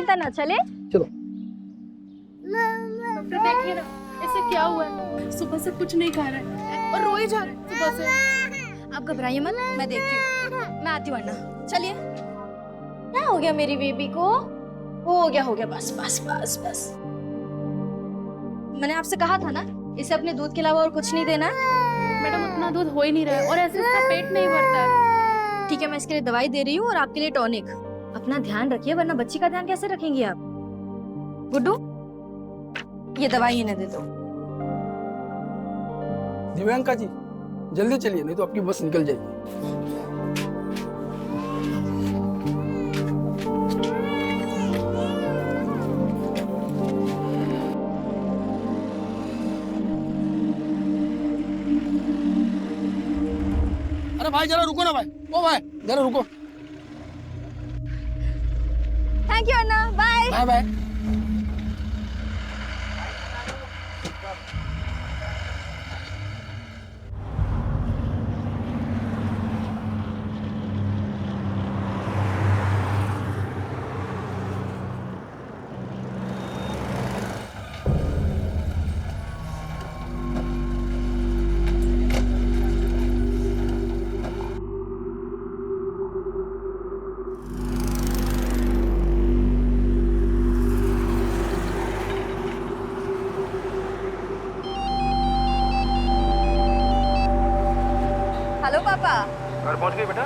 चिंता ना, चले चलो। डॉक्टर देखिए ना, इसे क्या हुआ है? सुबह से कुछ नहीं खा रहा है और रोए जा रहा है सुबह से। आप घबराइए मत, मैं देखती हूँ, मैं आती हूँ वरना। चलिए। क्या हो गया मेरी बेबी को? हो गया, बस बस बस बस। मैंने आपसे कहा था ना, इसे अपने दूध के अलावा और कुछ नहीं देना है। मैडम उतना दूध हो ही नहीं रहा है और ऐसे इसका पेट नहीं भरता है। ठीक है, मैं इसके लिए दवाई दे रही हूँ और आपके लिए टॉनिक। अपना ध्यान रखिए, वरना बच्ची का ध्यान कैसे रखेंगी आप? गुड्डू, ये दवाई इन्हें दे दो। दिव्यांका जी, जल्दी चलिए, नहीं तो आपकी बस निकल जाएगी। अरे भाई जरा रुको ना भाई, ओ भाई जरा रुको। Thank you Anna, bye bye bye. Hello पापा। घर पहुंच गई बेटा?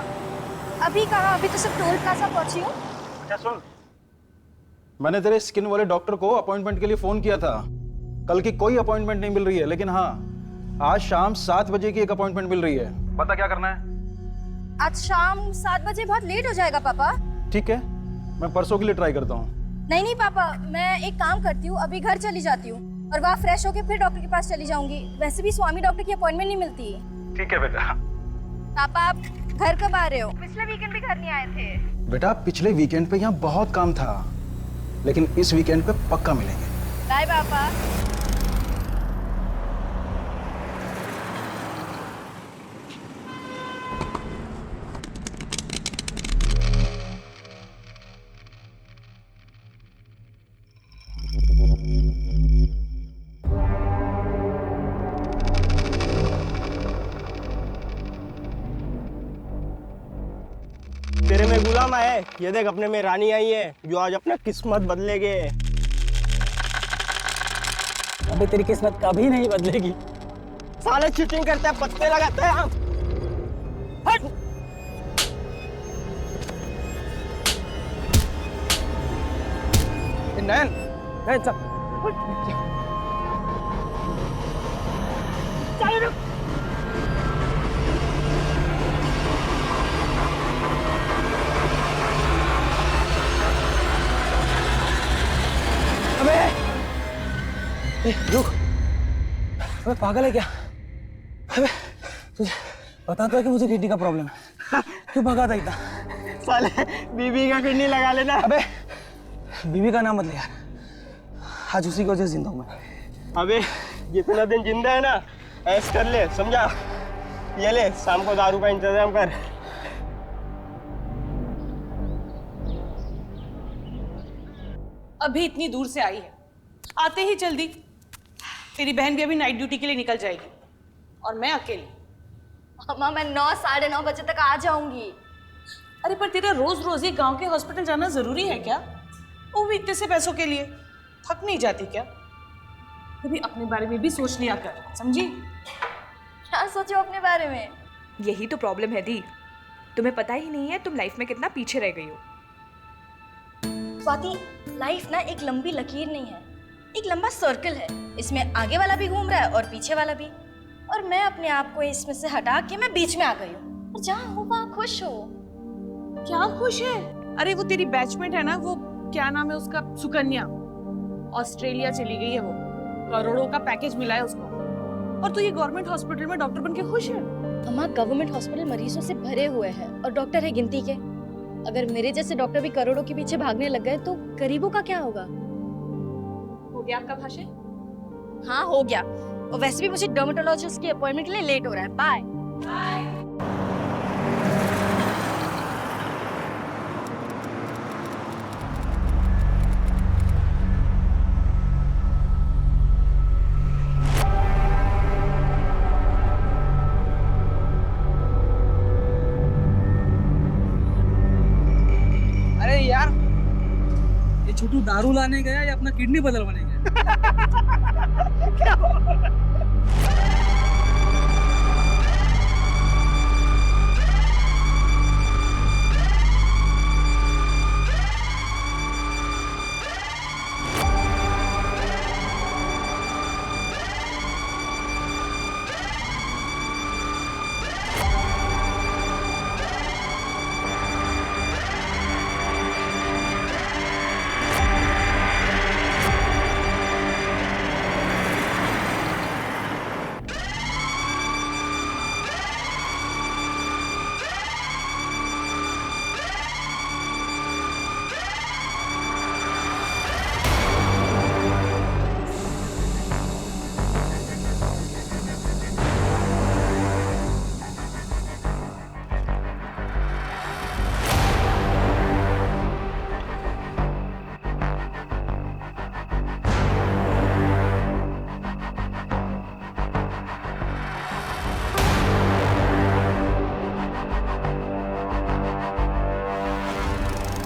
अभी कहाँ, अभी तो सिर्फ टोल प्लाजा पहुंची हूँ। अच्छा सुन, मैंने तेरे स्किन वाले डॉक्टर को अपॉइंटमेंट के लिए फोन किया था। कल की कोई अपॉइंटमेंट नहीं मिल रही है, लेकिन हाँ, आज शाम 7 बजे की एक अपॉइंटमेंट मिल रही है। बता क्या करना है? आज शाम 7 बजे बहुत लेट हो जाएगा पापा। ठीक है, मैं परसों के लिए ट्राई करता हूँ। नहीं पापा, मैं एक काम करती हूँ, अभी घर चली जाती हूँ और वहाँ फ्रेश होके फिर डॉक्टर के पास चली जाऊंगी। वैसे भी स्वामी डॉक्टर की अपॉइंटमेंट नहीं मिलती। ठीक है बेटा। पापा आप घर कब आ रहे हो? पिछले वीकेंड भी घर नहीं आए थे। बेटा पिछले वीकेंड पे यहाँ बहुत काम था, लेकिन इस वीकेंड पे पक्का मिलेंगे। बाय पापा। तेरे में गुलाम है, ये देख अपने में रानी आई है जो आज अपना किस्मत बदलेगे। अबे तेरी किस्मत कभी नहीं बदलेगी। साले चीटिंग करते हैं, पत्ते लगाते हैं हम। हट! नैन, नैन चल। चल रुक। रुक, अबे पागल है क्या? अबे तुझे पता तो है कि मुझे किडनी का प्रॉब्लम है, क्यों भगा था इतना? साले बीबी का किडनी लगा लेना। अबे बीवी का नाम मत ले यार, आज उसी की वजह से जिंदा हूं मैं। अबे जितना दिन जिंदा है ना, ऐश कर ले, समझा? ये ले, शाम को दारू का इंतजाम कर। अभी इतनी दूर से आई है, आते ही जल्दी। तेरी बहन भी अभी नाइट ड्यूटी के लिए निकल जाएगी और मैं अकेली। अम्मा मैं 9 साढ़े 9 बजे तक आ जाऊंगी। अरे पर तेरा रोज रोज ये गांव के हॉस्पिटल जाना जरूरी है क्या? वो भी इतने से पैसों के लिए थक नहीं जाती क्या? कभी अपने बारे में भी सोच लिया कर, समझी? क्या सोचो अपने बारे में? यही तो प्रॉब्लम है दी, तुम्हें पता ही नहीं है तुम लाइफ में कितना पीछे रह गई हो। स्वाति, लाइफ ना एक लंबी लकीर नहीं है, एक लंबा सर्कल है। इसमें आगे वाला भी घूम रहा है और पीछे वाला भी, और मैं अपने आप को इसमें से हटा के मैं बीच में आ गई हूँ। जहाँ हूँ वहाँ खुश हो। क्या खुश है? अरे वो तेरी बैचमेट है ना, वो क्या नाम है उसका, सुकन्या, ऑस्ट्रेलिया चली गई है। वो करोड़ों का पैकेज मिला है उसको, और तू ये गवर्नमेंट हॉस्पिटल में डॉक्टर बन के खुश है? अम्मा गवर्नमेंट हॉस्पिटल मरीजों से भरे हुए हैं और डॉक्टर है गिनती के। अगर मेरे जैसे डॉक्टर भी करोड़ों के पीछे भागने लग गए तो गरीबों का क्या होगा? हो गया आपका भाषण? हाँ हो गया, और वैसे भी मुझे डर्मेटोलॉजिस्ट की अपॉइंटमेंट के लिए लेट हो रहा है। बाय। छोटू दारू लाने गया या अपना किडनी बदलवाने गया?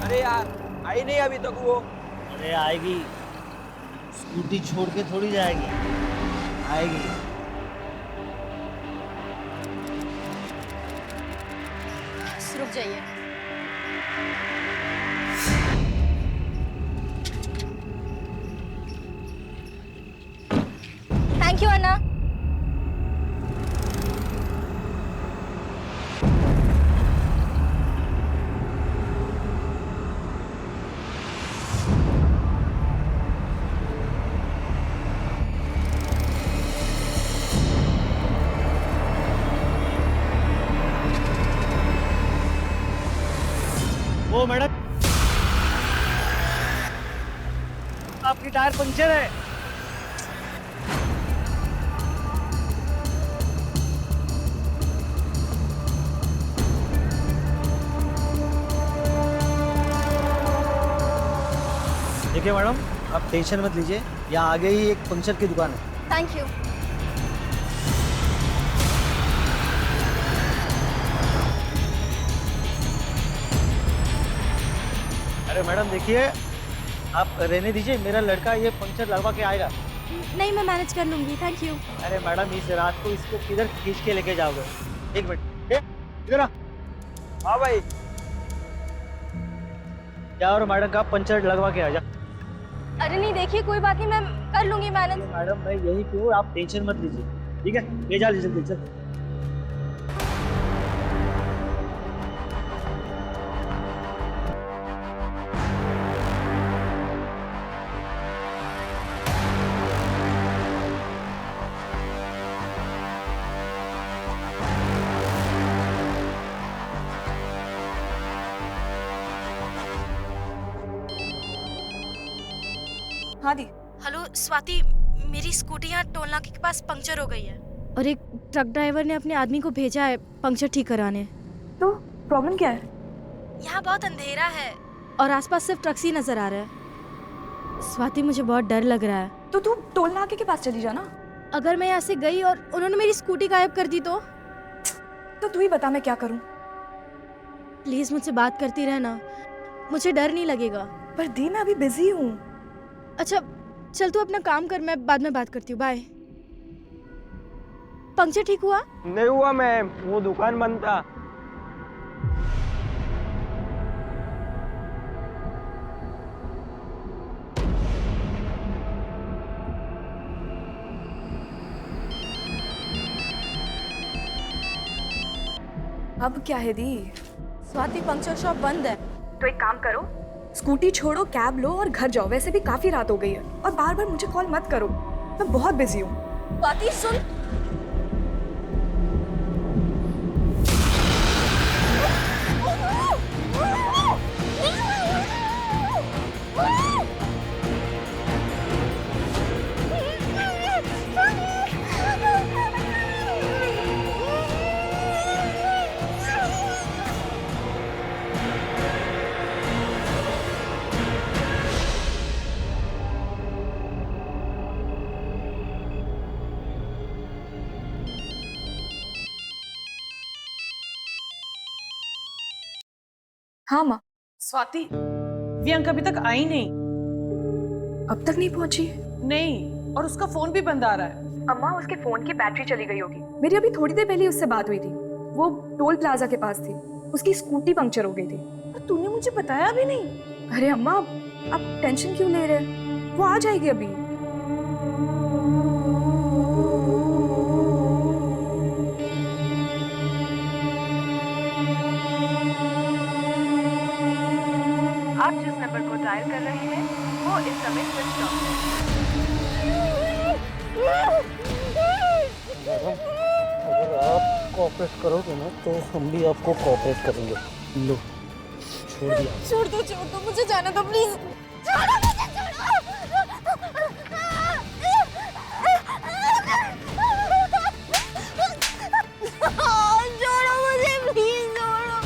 अरे यार आई नहीं अभी तक वो। अरे आएगी, स्कूटी छोड़ के थोड़ी जाएगी, आएगी। रुक जाइए। Thank you Anna. ओ मैडम, आपकी टायर पंक्चर है। देखिए मैडम, आप टेंशन मत लीजिए, यहाँ आगे ही एक पंक्चर की दुकान है। Thank you. अरे मैडम देखिए, आप रहने दीजिए, मेरा लड़का ये पंक्चर लगवा के आएगा। नहीं, मैं मैनेज कर लूंगी, थैंक यू। अरे मैडम, इस रात को इसको किधर खींच के लेके जाओगे? एक मिनट, इधर आ। हाँ भाई, जा और मैडम का पंचर लगवा के आ जा। अरे नहीं, देखिए कोई बात नहीं, मैं कर लूंगी मैनेज। मैडम मैं यही क्यों, आप टेंशन मत लीजिए, ठीक है? ले जा लीजिए टेंशन। हाँ दी। हेलो स्वाति, मेरी स्कूटी यहाँ टोल नाके के पास पंक्चर हो गई है और एक ट्रक ड्राइवर ने अपने आदमी को भेजा है पंक्चर ठीक कराने। तो प्रॉब्लम क्या है? यहाँ बहुत अंधेरा है और आसपास सिर्फ ट्रक्स ही नजर आ रहे हैं। स्वाति, मुझे बहुत डर लग रहा है। तो तू टोल नाके के पास चली जाना। अगर मैं यहाँ से गई और उन्होंने मेरी स्कूटी गायब कर दी तो तू ही बता मैं क्या करूँ। प्लीज मुझसे बात करती रहना, मुझे डर नहीं लगेगा। पर दी मैं अभी बिजी हूँ। अच्छा चल, तू अपना काम कर, मैं बाद में बात करती हूँ। बाय। पंक्चर ठीक हुआ? नहीं हुआ मैम, वो दुकान बंद था। अब क्या है दी? स्वाति, पंक्चर शॉप बंद है। तो एक काम करो, स्कूटी छोड़ो, कैब लो और घर जाओ। वैसे भी काफी रात हो गई है और बार बार मुझे कॉल मत करो, मैं बहुत बिजी हूँ। स्वाति सुन, हाँ माँ। स्वाति, प्रियंका अभी तक आई नहीं। अब तक नहीं पहुंची? नहीं, और उसका फोन भी बंद आ रहा है। अम्मा उसके फोन की बैटरी चली गई होगी। मेरी अभी थोड़ी देर पहले उससे बात हुई थी। वो टोल प्लाजा के पास थी। उसकी स्कूटी पंक्चर हो गई थी। और तूने मुझे बताया भी नहीं। अरे अम्मा, आप टेंशन क्यों ले रहे हैं? वो आ जाएगी अभी। आप जिस नंबर को डायल कर रहे हैं वो इस समय स्विच ऑफ है। अगर आप कोऑपरेट करोगे ना तो हम भी आपको कोऑपरेट करेंगे। लो, छोड़ दिया। छोड़ दो, मुझे जाने दो प्लीज। छोड़ो मुझे, छोड़ो। छोड़ो मुझे प्लीज, छोड़ो।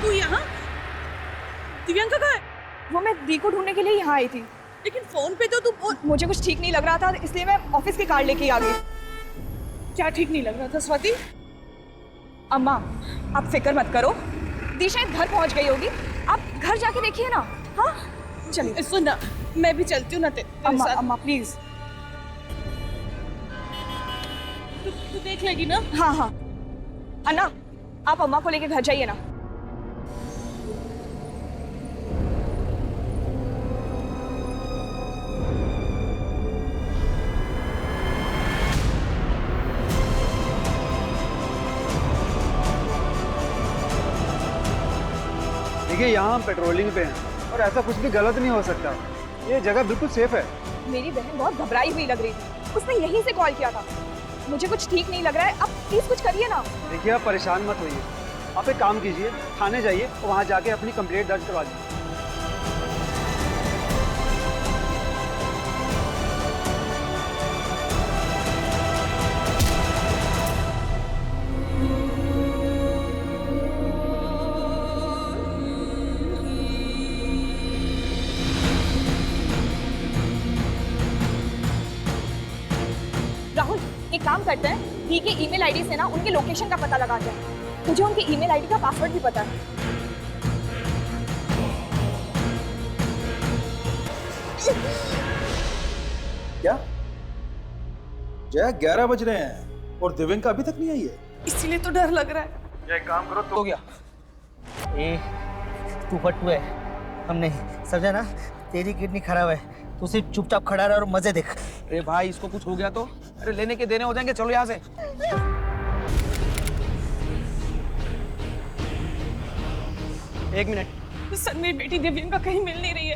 तू यहाँ? दिव्यांका कहाँ है? वो मैं दी को ढूंढने के लिए यहाँ आई थी। लेकिन फोन पे तो तू मुझे कुछ ठीक नहीं लग रहा था, इसलिए मैं ऑफिस की कार लेके आ गई। क्या ठीक नहीं लग रहा था स्वाति? अम्मा, आप फिक्र मत करो। दी शायद घर पहुंच गई होगी। आप घर जाके देखिए ना। हाँ, चलिए। सुन ना, मैं भी चलती हूँ ना तेरे अम्मा, साथ। अम्मा प्लीज। तू देख लेगी ना? हाँ हाँ। अन्ना, आप अम्मा को लेके घर जाइए ना। देखिए, यहाँ हम पेट्रोलिंग पे हैं और ऐसा कुछ भी गलत नहीं हो सकता। ये जगह बिल्कुल सेफ है। मेरी बहन बहुत घबराई हुई लग रही थी। उसने यहीं से कॉल किया था। मुझे कुछ ठीक नहीं लग रहा है। आप प्लीज कुछ करिए ना। देखिए, आप परेशान मत होइए। आप एक काम कीजिए, थाने जाइए और वहाँ जाके अपनी कंप्लेंट दर्ज करवा लीजिए। राहुल, एक काम करते हैं, दी के ईमेल आईडी से ना उनके लोकेशन का पता लगाते हैं। मुझे उनके ईमेल आईडी का पासवर्ड भी पता है। क्या जया, 11 बज रहे हैं और दिव्यांका अभी तक नहीं आई है? इसीलिए तो डर लग रहा है। एक काम करो, हो गया। ए, तू फटू है, हम नहीं। समझा ना, तेरी किडनी खराब है। तू सिर्फ चुपचाप खड़ा रह और मजे देख। अरे भाई, इसको कुछ हो गया तो? अरे लेने के देने हो जाएंगे, चलो यहाँ से। एक मिनट, सर मेरी बेटी दिव्यांका कहीं मिल नहीं रही है।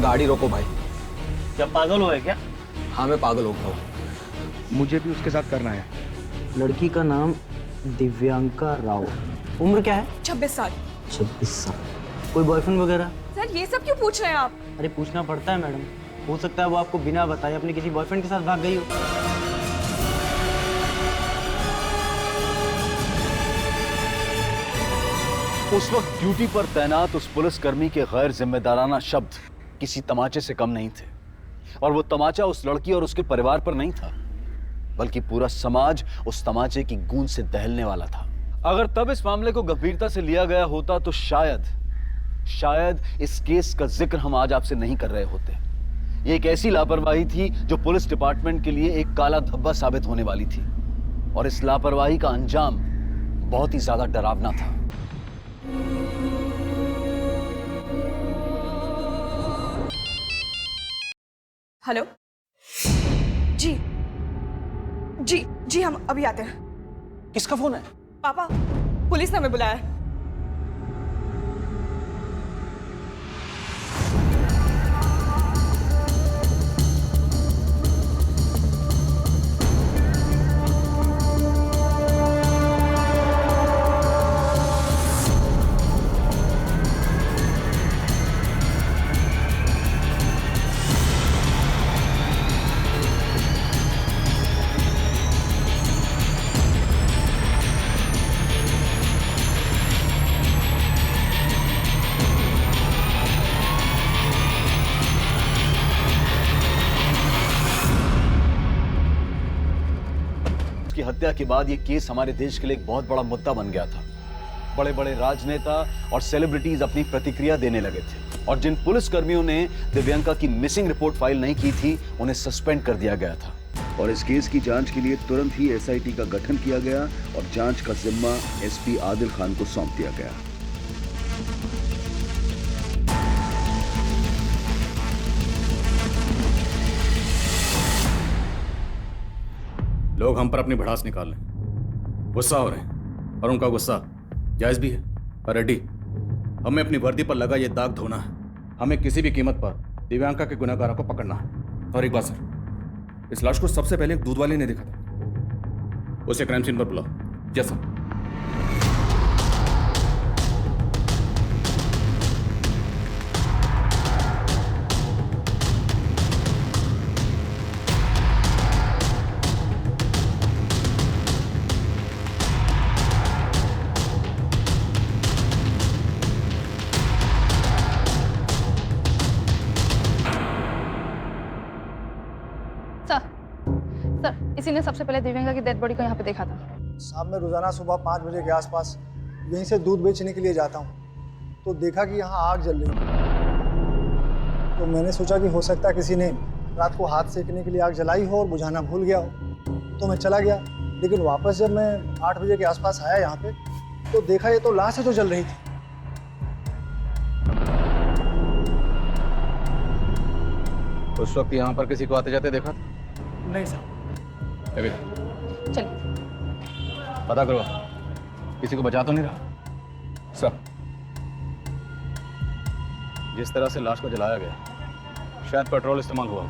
गाड़ी रोको भाई। क्या पागल हुआ है क्या? हाँ, मैं पागल हो गया हूँ। मुझे भी उसके साथ करना है। लड़की का नाम दिव्यांका राव। उम्र क्या है? 26 साल। 26 साल। कोई बॉयफ्रेंड वगैरह? सर ये सब क्यों पूछ रहे हैं आप? अरे पूछना पड़ता है मैडम। हो सकता है वो आपको बिना बताए अपने किसी बॉयफ्रेंड के साथ भाग गई हो। उस वक्त ड्यूटी पर तैनात उस पुलिसकर्मी के गैर जिम्मेदाराना शब्द किसी तमाचे से कम नहीं थे। और वो तमाचा उस लड़की और उसके परिवार पर नहीं था, बल्कि पूरा समाज उस तमाचे की गूंज से दहलने वाला था। अगर तब इस मामले को गंभीरता से लिया गया होता तो शायद इस केस का जिक्र हम आज आपसे नहीं कर रहे होते। ये एक ऐसी लापरवाही थी जो पुलिस डिपार्टमेंट के लिए एक काला धब्बा साबित होने वाली थी, और इस लापरवाही का अंजाम बहुत ही ज्यादा डरावना था। हेलो जी जी जी, हम अभी आते हैं। किसका फोन है? पापा, पुलिस ने हमें बुलाया है। की हत्या के बाद ये केस हमारे देश के लिए एक बहुत बड़ा मुद्दा बन गया था। बड़े बड़े राजनेता और सेलिब्रिटीज अपनी प्रतिक्रिया देने लगे थे और जिन पुलिसकर्मियों ने दिव्यांका की मिसिंग रिपोर्ट फाइल नहीं की थी उन्हें सस्पेंड कर दिया गया था। और इस केस की जांच के लिए तुरंत ही एसआईटी का गठन किया गया और जांच का जिम्मा एसपी आदिल खान को सौंप दिया गया। लोग हम पर अपनी भड़ास निकाल रहे हैं, गुस्सा हो रहे हैं और उनका गुस्सा जायज भी है। पर रेड्डी, हमें अपनी वर्दी पर लगा ये दाग धोना है। हमें किसी भी कीमत पर दिव्यांका के गुनहगारों को पकड़ना है। और एक बात सर, इस लाश को सबसे पहले एक दूध वाले ने देखा था। उसे क्राइम सीन पर बुलाओ। Yes sir. सर, इसी ने सबसे पहले दिव्यांका की डेड बॉडी को यहाँ पे देखा था। साहब, मैं रोजाना सुबह 5 बजे के आसपास यहीं से दूध बेचने के लिए जाता हूँ, तो देखा कि यहाँ आग जल रही थी। तो मैंने सोचा कि हो सकता है किसी ने रात को हाथ सेकने के लिए आग जलाई हो और बुझाना भूल गया हो, तो मैं चला गया। लेकिन वापस जब मैं 8 बजे के आसपास आया यहाँ पे, तो देखा ये तो लाश है जो जल रही थी। उस वक्त यहाँ पर किसी को आते जाते देखा था? नहीं सर। चलिए पता करो, किसी को बचा तो नहीं रहा? सर, जिस तरह से लाश को जलाया गया, शायद पेट्रोल इस्तेमाल हुआ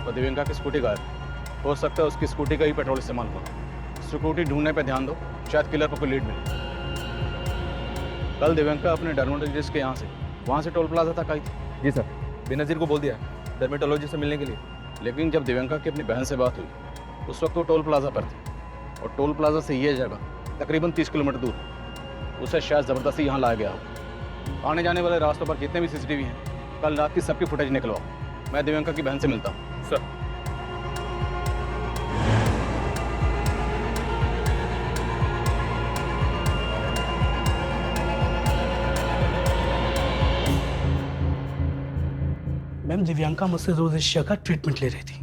और दिव्यांका की स्कूटी गायब। हो सकता है उसकी स्कूटी का ही पेट्रोल इस्तेमाल हुआ। स्कूटी ढूंढने पे ध्यान दो, शायद किलर को कोई लीड मिले। कल दिव्यांका अपने डर्मेटोलॉजिस्ट के यहाँ से वहाँ से टोल प्लाजा तक आई थी। जी सर, बेनजीर को बोल दिया डर्मेटोलॉजिस्ट से मिलने के लिए। लेकिन जब दिव्यांका की अपनी बहन से बात हुई, उस वक्त वो टोल प्लाजा पर थी और टोल प्लाजा से ये जगह तकरीबन 30 किलोमीटर दूर। उसे शायद ज़बरदस्ती यहाँ लाया गया हो। आने जाने वाले रास्तों पर जितने भी सीसीटीवी हैं, कल रात की सबकी फुटेज निकलवाओ। मैं दिव्यांका की बहन से मिलता हूँ। सर। मैम, दिव्यांका मुझसे रोज़ेशिया का ट्रीटमेंट ले रही थी।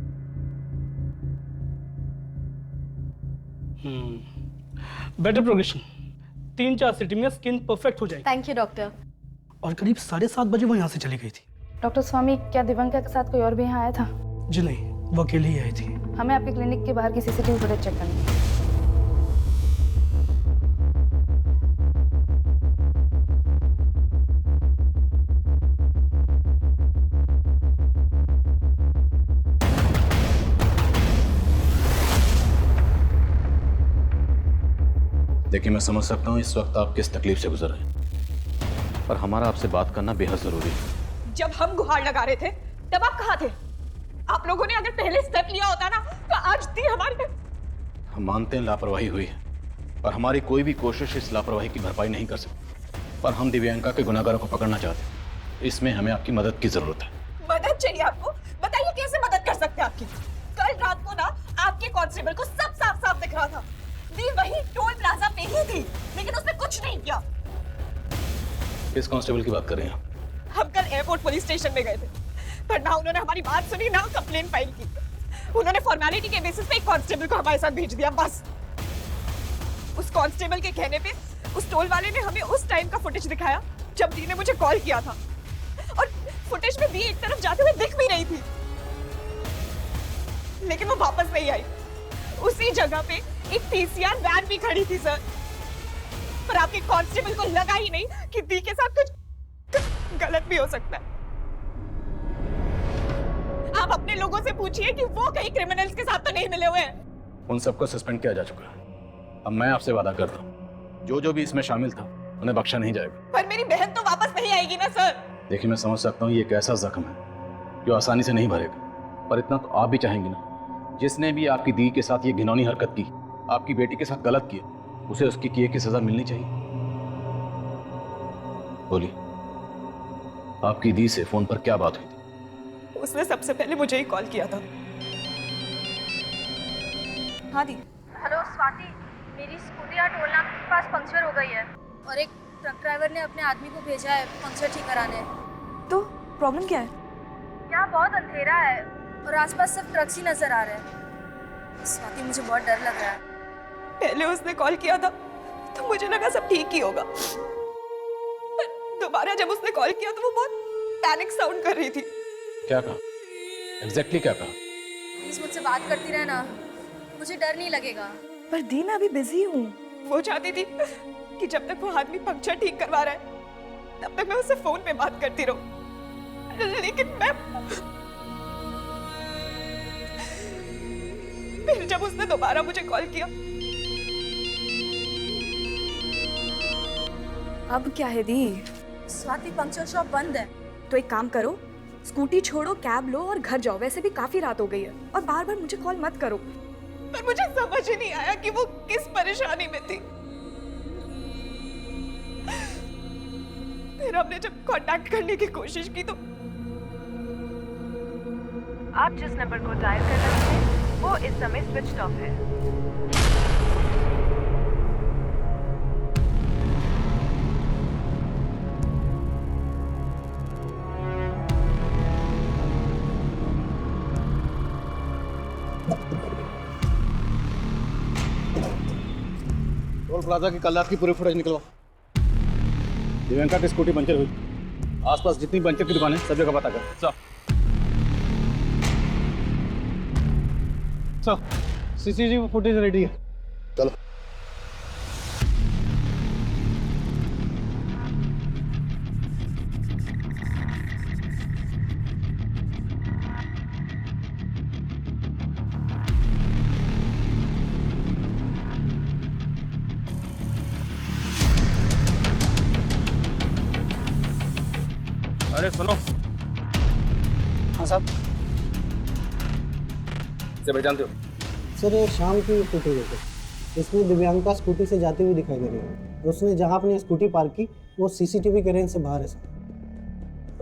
बेटर प्रोग्रेशन, 3-4 सिटी में स्किन परफेक्ट हो जाएगी। Thank you doctor. और करीब 7:30 बजे वो यहाँ से चली गई थी। डॉक्टर स्वामी, क्या दिव्यांका के साथ कोई और भी यहाँ आया था? जी नहीं, वो अकेली ही आई थी। हमें आपके क्लिनिक के बाहर की सीसीटीवी फुटेज चेक करनी है। देखिए, मैं समझ सकता हूँ इस वक्त आप किस तकलीफ से गुजर रहे हैं, पर हमारा आपसे बात करना बेहद जरूरी है। जब हम गुहार लगा रहे थे तब आप कहाँ थे? आप लोगों ने अगर पहले स्टेप लिया होता ना तो आज थी हमारे। हम मानते हैं लापरवाही हुई है, पर हमारी कोई भी कोशिश इस लापरवाही की भरपाई नहीं कर सकती। पर हम दिव्यांका के गुनहगारों को पकड़ना चाहते हैं। इसमें हमें आपकी मदद की जरूरत है। मदद चाहिए आपको? बताइए कैसे मदद कर सकते हैं आपकी? कल रात को ना आपके कांस्टेबल को सब साफ साफ दिख रहा था। दी वही टोल प्लाजा पे ही थी, लेकिन उसने कुछ नहीं किया। किस कांस्टेबल की बात कर रहे हैं? हम कल एयरपोर्ट पुलिस स्टेशन में गए थे, पर ना उन्होंने हमारी बात सुनी ना कंप्लेन फाइल की। उन्होंने फॉर्मेलिटी के बेसिस पे एक कांस्टेबल को हमारे साथ भेज दिया, बस। उस कांस्टेबल के कहने पे उस टोल वाले ने हमें उस टाइम का फुटेज दिखाया जब दी ने मुझे कॉल किया था, और फुटेज में दी एक तरफ जाते हुए दिख भी रही थी, लेकिन वो वापस नहीं आई। उसी जगह पे एक पीसीआर वैन भी खड़ी थी सर। पर आपके कांस्टेबल को लगा ही नहीं कि दी के साथ कुछ गलत भी हो सकता है। आप अपने लोगों से पूछिए कि वो कहीं क्रिमिनल्स के साथ तो नहीं मिले हुए हैं। उन सबको सस्पेंड किया जा चुका है। अब मैं आपसे वादा करता हूँ, जो भी इसमें शामिल था उन्हें बख्शा नहीं जाएगा। पर मेरी बहन तो वापस नहीं आएगी ना सर। देखिए, मैं समझ सकता हूँ ये एक ऐसा जख्म है जो आसानी से नहीं भरेगा, पर इतना तो आप भी चाहेंगे ना, जिसने भी आपकी दी के साथ ये घिनौनी हरकत की, आपकी बेटी के साथ गलत किया, उसे उसकी किए की सजा मिलनी चाहिए। बोलिए, आपकी दी से फोन पर क्या बात हुई थी? उसने सबसे पहले मुझे ही कॉल किया था। हाँ दी। हेलो स्वाति, मेरी स्कूटी यहाँ टोल नाका के पास पंक्चर हो गई है और एक ट्रक ड्राइवर ने अपने आदमी को भेजा है पंक्चर ठीक कराने। तो प्रॉब्लम क्या है? यहाँ बहुत अंधेरा है और आसपास सिर्फ ट्रक्स ही नजर आ रहे हैं। स्वाति, मुझे बहुत डर लग रहा है। पहले उसने कॉल किया था तो मुझे लगा सब ठीक ही होगा, पर दोबारा जब उसने कॉल किया तो वो बहुत पैनिक साउंड कर रही थी। क्या कहा? एग्जैक्टली क्या कहा? प्लीज मुझसे बात करती रहना, मुझे डर नहीं लगेगा। पर दी, मैं अभी बिजी हूँ। वो चाहती थी कि जब तक वो आदमी पंक्चर ठीक करवा रहा है तब तक मैं उससे फोन पे बात करती रहूं, लेकिन फिर जब उसने दोबारा मुझे कॉल किया। अब क्या है दी? स्वाति, पंक्चर शॉप बंद है। तो एक काम करो, स्कूटी छोड़ो, कैब लो और घर जाओ। वैसे भी काफी रात हो गई है और बार बार मुझे कॉल मत करो। पर मुझे समझ ही नहीं आया कि वो किस परेशानी में थी। फिर हमने जब कांटेक्ट करने की कोशिश की तो आप जिस नंबर को डायल कर रहे हैं वो इस समय स्विच ऑफ है। टोल प्लाजा की कल रात की पूरी फुटेज निकलवाओ। दिव्यांका की स्कूटी पंचर हुई, आसपास जितनी पंचर की दुकान है सब जगह पता कर। सीसीटीवी फुटेज रेडी है, चलो। अरे सुनो। हाँ साहब। इसे पहचानते हो? सर, ये शाम की फुटेज है। इसमें दिव्यांका स्कूटी से जाती हुई दिखाई दे रही है और उसने जहाँ अपनी स्कूटी पार्क की वो सीसीटीवी के रेंज से बाहर है सर।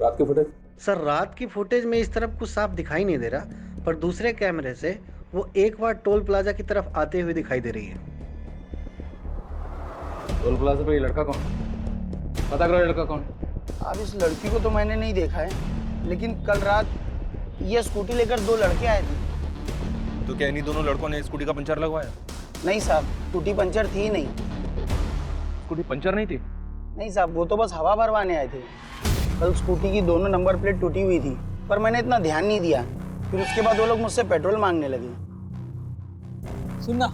रात की फुटेज? सर, रात की फुटेज में इस तरफ कुछ साफ दिखाई नहीं दे रहा, पर दूसरे कैमरे से वो एक बार टोल प्लाजा की तरफ आते हुए दिखाई दे रही है। टोल प्लाजा पे ये लड़का कौन? पता करो लड़का कौन? अब इस लड़की को तो मैंने नहीं देखा है, लेकिन कल रात ये स्कूटी लेकर दो लड़के आए थे। तो क्या इन्हीं दोनों लड़कों ने स्कूटी का पंचर लगवाया? नहीं साहब, स्कूटी पंचर थी नहीं। स्कूटी पंचर नहीं थी? नहीं साहब, वो तो बस हवा भरवाने आए थे। कल स्कूटी की दोनों नंबर प्लेट टूटी हुई थी, पर मैंने इतना ध्यान नहीं दिया। फिर उसके बाद वो लोग मुझसे पेट्रोल मांगने लगे। सुनना,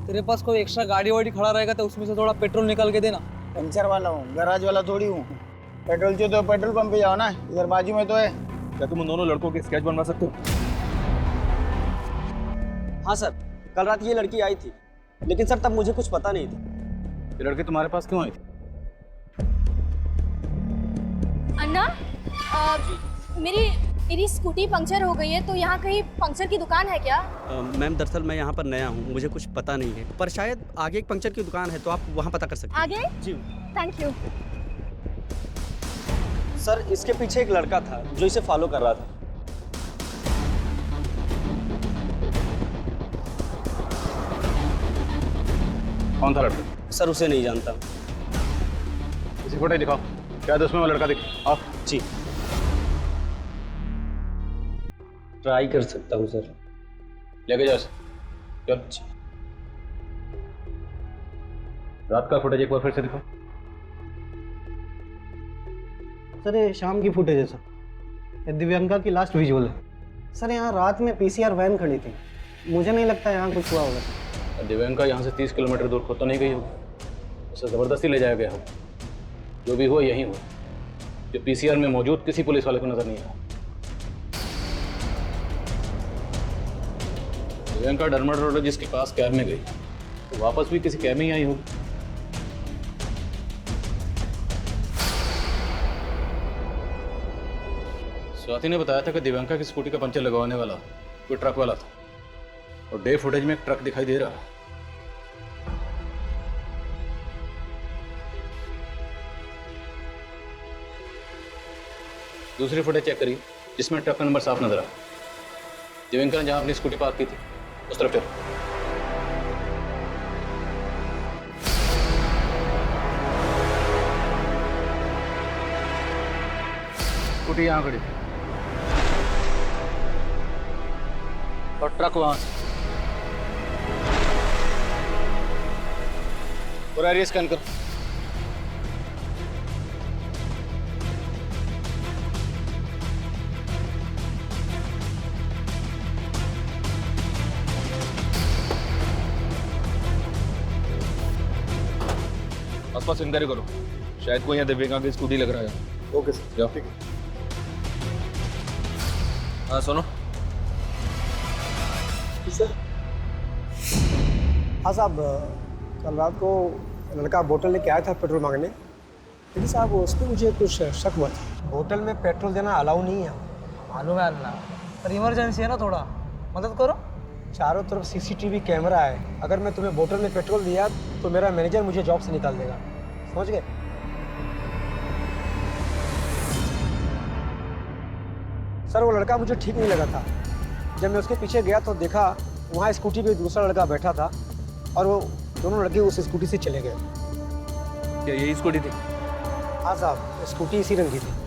तेरे पास कोई एक्स्ट्रा गाड़ी वाड़ी खड़ा रहेगा तो उसमें से थोड़ा पेट्रोल निकाल के देना। पंचर वाला हूँ, गैराज वाला थोड़ी हूँ। पेट्रोल चाहिए तो पेट्रोल पंप पे जाओ ना, इधर बाजू में तो है। क्या तुम उन दोनों लड़कों के स्केच बनवा सकते हो? हाँ सर, कल रात ये लड़की आई थी, लेकिन सर तब मुझे कुछ पता नहीं था। ये लड़की तुम्हारे पास क्यों आई थी? अन्ना, मेरी स्कूटी पंक्चर हो गई है, तो यहाँ कहीं पंक्चर की दुकान है क्या? मैम, दरअसल मैं यहाँ पर नया हूँ, मुझे कुछ पता नहीं है, पर शायद आगे एक पंक्चर की दुकान है, तो आप वहाँ पता कर सकते हैं। आगे? जी थैंक यू। सर, इसके पीछे एक लड़का था जो इसे फॉलो कर रहा था। कौन था लड़का? सर, उसे नहीं जानता। इसी फोटो दिखाओ, क्या उसमें वो लड़का दिख? आओ। जी, ट्राई कर सकता हूँ सर। लेके जाओ। चल। रात का फुटेज एक बार फिर से दिखाओ। सर, ये शाम की फुटेज है सर। ये दिव्यांका की लास्ट विजुअल है। सर, यहाँ रात में पीसीआर वैन खड़ी थी, मुझे नहीं लगता यहाँ कुछ हुआ होगा। दिव्यांका यहाँ से 30 किलोमीटर दूर खुद तो नहीं गई होगी। उसे जबरदस्ती ले जाया गया हो। जो भी हुआ यही हुआ, जो पीसीआर में मौजूद किसी पुलिस वाले को नजर नहीं आया। दिव्यांका डर्मेटोलॉजिस्ट के पास कैब में गई तो वापस भी किसी कैब में ही आई होगी। स्वाति ने बताया था कि दिव्यांका की स्कूटी का पंचर लगवाने वाला कोई ट्रक वाला था, और डे फुटेज में एक ट्रक दिखाई दे रहा है। दूसरी फुटेज चेक करिए जिसमें ट्रक का नंबर साफ नजर आया। दिव्यांका ने जहां अपनी स्कूटी पार्क की थी उस तरफ चलो। स्कूटी यहां खड़ी थी और ट्रक वहां से। पूरा एरिया स्कैन करो। आसपास इंक्वायरी करो, शायद कोई यहाँ दिव्यांका की स्कूटी लग रहा है। ओके सर, जाओ। ठीक है। हाँ सुनो। सर हाँ साहब, कल रात को लड़का बोतल लेके आया था पेट्रोल मांगने, लेकिन साहब उस पर मुझे कुछ शक हुआ था। होटल में पेट्रोल देना अलाउ नहीं है। मालूम है अल्लाह, पर इमरजेंसी है ना, थोड़ा मदद करो। चारों तरफ सीसीटीवी कैमरा है, अगर मैं तुम्हें बोतल में पेट्रोल दिया तो मेरा मैनेजर मुझे जॉब से निकाल देगा, समझ गए? सर वो लड़का मुझे ठीक नहीं लगा था। जब मैं उसके पीछे गया तो देखा वहाँ स्कूटी पे दूसरा लड़का बैठा था और वो दोनों लड़के उस स्कूटी से चले गए। क्या यही स्कूटी थी? हाँ साहब, स्कूटी इसी रंग की थी।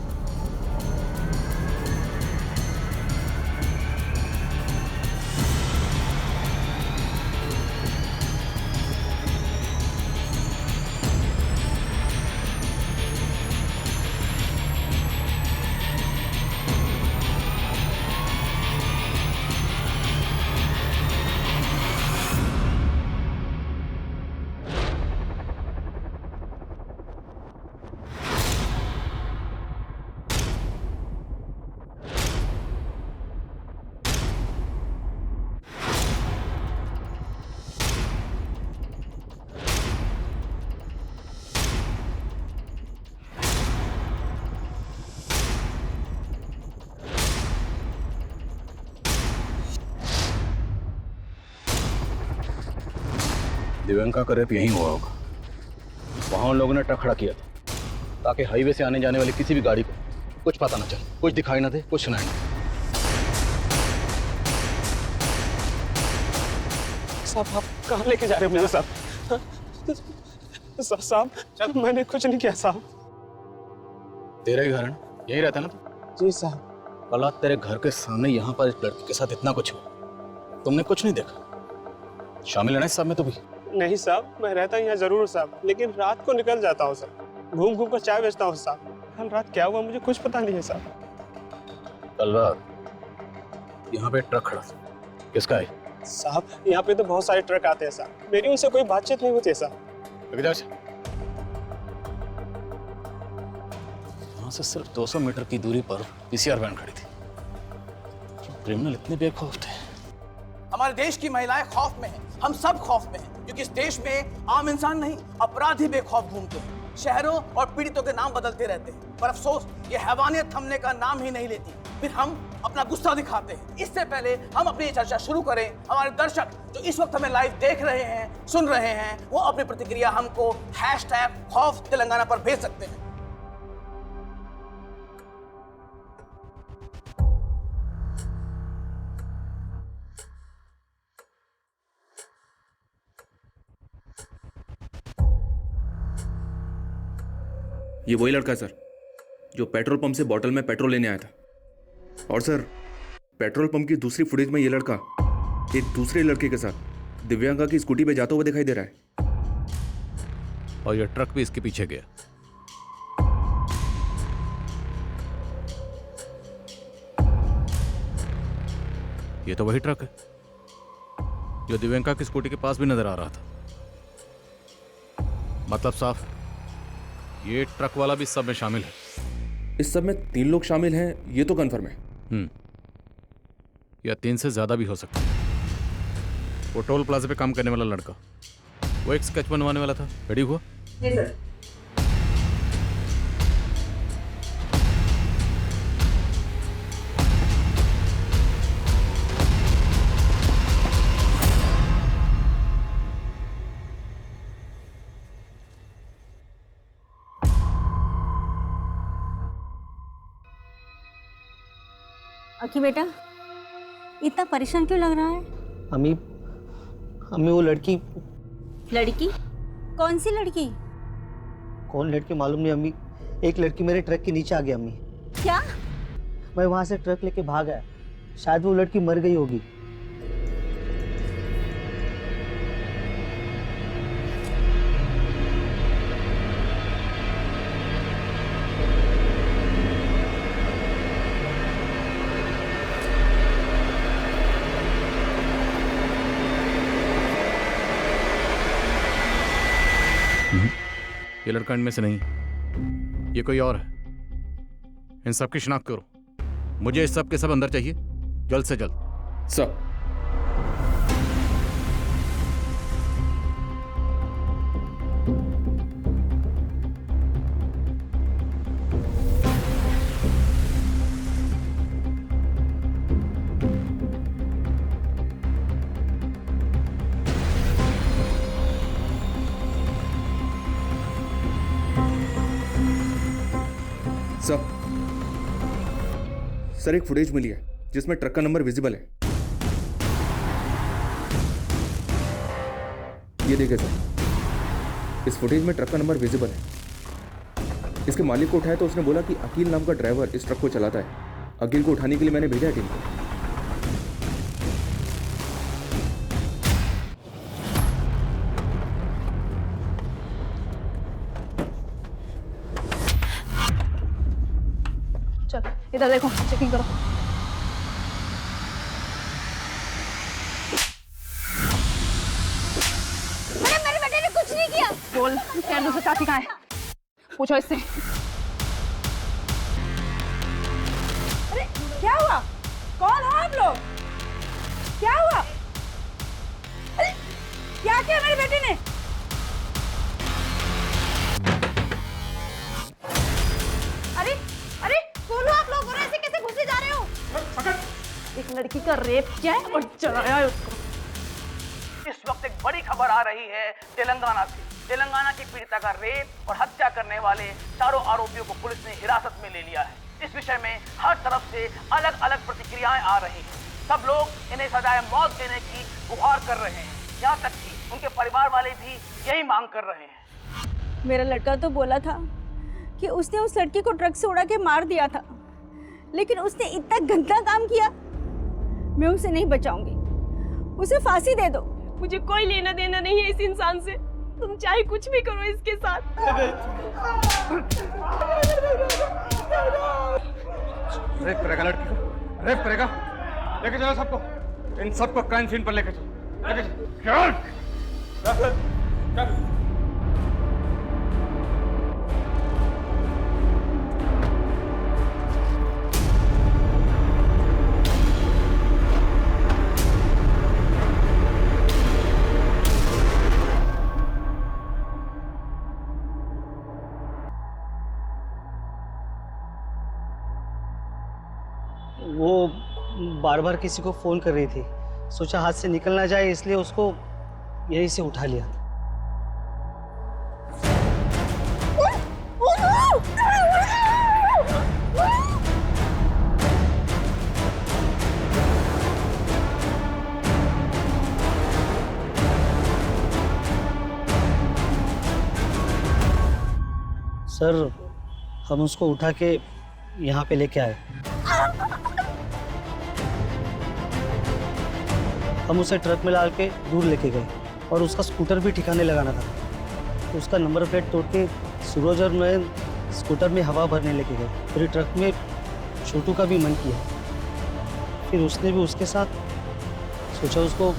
दिव्यांका का रेप यहीं हुआ होगा। वहां उन लोगों ने ट्रक खड़ा किया था ताकि हाईवे से आने जाने वाली किसी भी गाड़ी को कुछ पता ना चले, कुछ दिखाई ना दे, कुछ सुनाई ना दे। साहब आप कहाँ लेके जा रहे हो मेरे साथ? साहब मैंने कुछ नहीं किया साहब। तेरा ही घर है, यही रहता है ना तू? जी साहब। कल रात तेरे घर के सामने यहाँ पर इस लड़की के साथ इतना कुछ हुआ, तुमने कुछ नहीं देखा? शामिल है ना इस सब में तो भी? नहीं साहब, मैं रहता यहाँ जरूर हूँ साहब, लेकिन रात को निकल जाता हूँ सर। घूम घूम कर चाय बेचता हूँ साहब। कल रात क्या हुआ मुझे कुछ पता नहीं है साहब। कल रात यहाँ पे ट्रक खड़ा था, किसका है? साहब यहाँ पे तो बहुत सारे ट्रक आते हैं साहब, मेरी उनसे कोई बातचीत नहीं होती है साहब। यहाँ से सिर्फ 200 मीटर की दूरी पर पीसीआर वैन खड़ी थी। क्रिमिनल इतने बेखौफ थे। हमारे देश की महिलाएं खौफ में हैं, हम सब खौफ में हैं, क्योंकि इस देश में आम इंसान नहीं, अपराधी बेखौफ घूमते हैं। शहरों और पीड़ितों के नाम बदलते रहते हैं, पर अफसोस ये हैवानियत थमने का नाम ही नहीं लेती। फिर हम अपना गुस्सा दिखाते हैं। इससे पहले हम अपनी चर्चा शुरू करें, हमारे दर्शक जो इस वक्त हमें लाइव देख रहे हैं, सुन रहे हैं, वो अपनी प्रतिक्रिया हमको #खौफ तेलंगाना पर भेज सकते हैं। ये वही लड़का है सर जो पेट्रोल पंप से बॉटल में पेट्रोल लेने आया था। और सर पेट्रोल पंप की दूसरी फुटेज में ये लड़का एक दूसरे लड़के के साथ दिव्यांका की स्कूटी पे जाता हुआ दिखाई दे रहा है। और ये ट्रक भी इसके पीछे गया। ये तो वही ट्रक है जो दिव्यांका की स्कूटी के पास भी नजर आ रहा था। मतलब साफ, ये ट्रक वाला भी सब में शामिल है। इस सब में 3 लोग शामिल हैं, ये तो कंफर्म है। या 3 से ज्यादा भी हो सकते हैं। वो टोल प्लाजा पे काम करने वाला लड़का, वो एक स्केच बनवाने वाला था, रेडी हुआ? जी सर। अकी बेटा, इतना परेशान क्यों लग रहा है? अम्मी, वो लड़की। लड़की? कौन सी लड़की? कौन लड़की मालूम नहीं अम्मी, एक लड़की मेरे ट्रक के नीचे आ गई अम्मी। क्या? मैं वहां से ट्रक लेके भाग आया, शायद वो लड़की मर गई होगी। ये लड़का इनमें से नहीं, ये कोई और है। इन सब की शिनाख्त करो, मुझे इस सब के सब अंदर चाहिए, जल्द से जल्द। सब सर, एक फुटेज मिली है जिसमें ट्रक का नंबर विजिबल है। ये देखिए सर, इस फुटेज में ट्रक का नंबर विजिबल है। इसके मालिक को उठाया तो उसने बोला कि अकील नाम का ड्राइवर इस ट्रक को चलाता है। अकील को उठाने के लिए मैंने भेजा है टीम को। चल इधर देखो, चेकिंग करो। मेरे बेटे ने कुछ नहीं किया। बोल, कैंडू से चाची कहाँ है? पूछो इससे। अरे क्या हुआ? कौन हो आप लोग? क्या हुआ? अरे क्या किया मेरे बेटे ने? अरे अरे कौन हो आप लोग? और ऐसे कैसे घुसे जा रहे हो? एक लड़की का रेप किया है और जलाया है उसको। इस वक्त एक बड़ी खबर आ रही है तेलंगाना से। तेलंगाना की पीड़िता का रेप और हत्या करने वाले चारों आरोपियों को पुलिस ने हिरासत में ले लिया है। इस विषय में हर तरफ से अलग अलग प्रतिक्रियाएं आ रही हैं। सब लोग इन्हें सजाए मौत देने की गुहार कर रहे हैं। यहाँ तक कि उनके परिवार वाले भी यही मांग कर रहे हैं। मेरा लड़का तो बोला था कि उसने उस लड़की को ट्रक से उड़ा के मार दिया था, लेकिन उसने इतना गंदा काम किया। मैं उसे नहीं बचाऊंगी, उसे फांसी दे दो। मुझे कोई लेना देना नहीं है इस इंसान से। तुम चाहे कुछ भी करो इसके साथ। रेप करेगा लड़की को, रेप करेगा। लेके चलो सबको, इन सबको क्राइम सीन पर लेके चलो, लेके चलो। वो बार बार किसी को फोन कर रही थी, सोचा हाथ से निकल ना जाए, इसलिए उसको यहीं से उठा लिया। सर, हम उसको उठा के यहाँ पे लेके आए। हम उसे ट्रक में डाल के दूर लेके गए और उसका स्कूटर भी ठिकाने लगाना था। तो उसका नंबर प्लेट तोड़ के सूरज और मैं स्कूटर में हवा भरने लेके गए। फिर ट्रक में छोटू का भी मन किया, फिर उसने भी उसके साथ सोचा उसको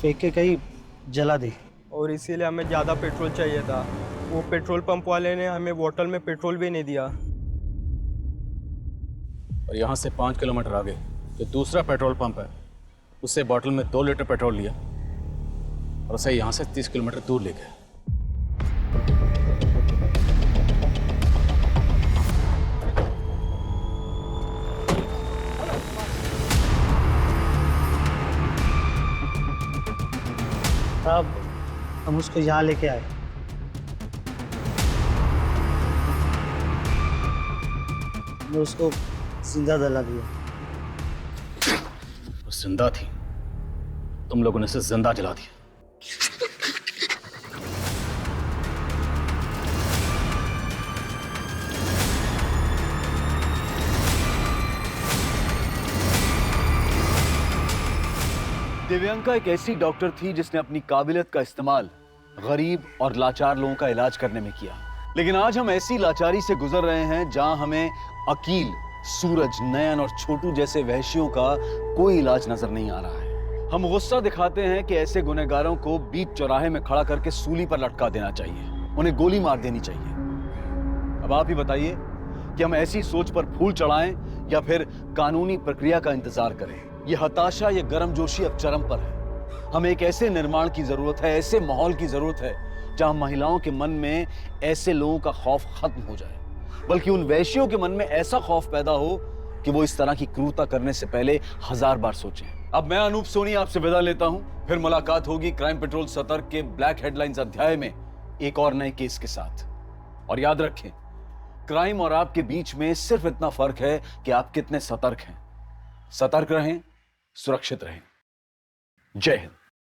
फेंक के कहीं जला दे। और इसीलिए हमें ज़्यादा पेट्रोल चाहिए था। वो पेट्रोल पंप वाले ने हमें बोतल में पेट्रोल भी नहीं दिया। और यहाँ से 5 किलोमीटर आगे जो दूसरा पेट्रोल पंप है उससे बॉटल में 2 लीटर पेट्रोल लिया और उसे यहाँ से 30 किलोमीटर दूर ले गए। साहब हम उसको यहाँ लेके आए। मैं उसको जिंदा जला दिया। वो जिंदा थी, तुम लोगों ने उसे जिंदा जला दिया। दिव्यांका एक ऐसी डॉक्टर थी जिसने अपनी काबिलियत का इस्तेमाल गरीब और लाचार लोगों का इलाज करने में किया। लेकिन आज हम ऐसी लाचारी से गुजर रहे हैं जहां हमें अकील, सूरज, नयन और छोटू जैसे वहशियों का कोई इलाज नजर नहीं आ रहा है। हम गुस्सा दिखाते हैं कि ऐसे गुनहगारों को बीच चौराहे में खड़ा करके सूली पर लटका देना चाहिए, उन्हें गोली मार देनी चाहिए। अब आप ही बताइए कि हम ऐसी सोच पर फूल चढ़ाएं या फिर कानूनी प्रक्रिया का इंतजार करें। ये हताशा, ये गर्मजोशी अब चरम पर है। हमें एक ऐसे निर्माण की जरूरत है, ऐसे माहौल की जरूरत है जहां महिलाओं के मन में ऐसे लोगों का खौफ खत्म हो जाए, बल्कि उन वैश्यों के मन में ऐसा खौफ पैदा हो कि वो इस तरह की क्रूरता करने से पहले 1000 बार सोचें। अब मैं अनूप सोनी आपसे विदा लेता हूं, फिर मुलाकात होगी क्राइम पेट्रोल सतर्क के ब्लैक हेडलाइंस अध्याय में एक और नए केस के साथ। और याद रखें, क्राइम और आपके बीच में सिर्फ इतना फर्क है कि आप कितने सतर्क हैं। सतर्क रहें, सुरक्षित रहें। जय हिंद।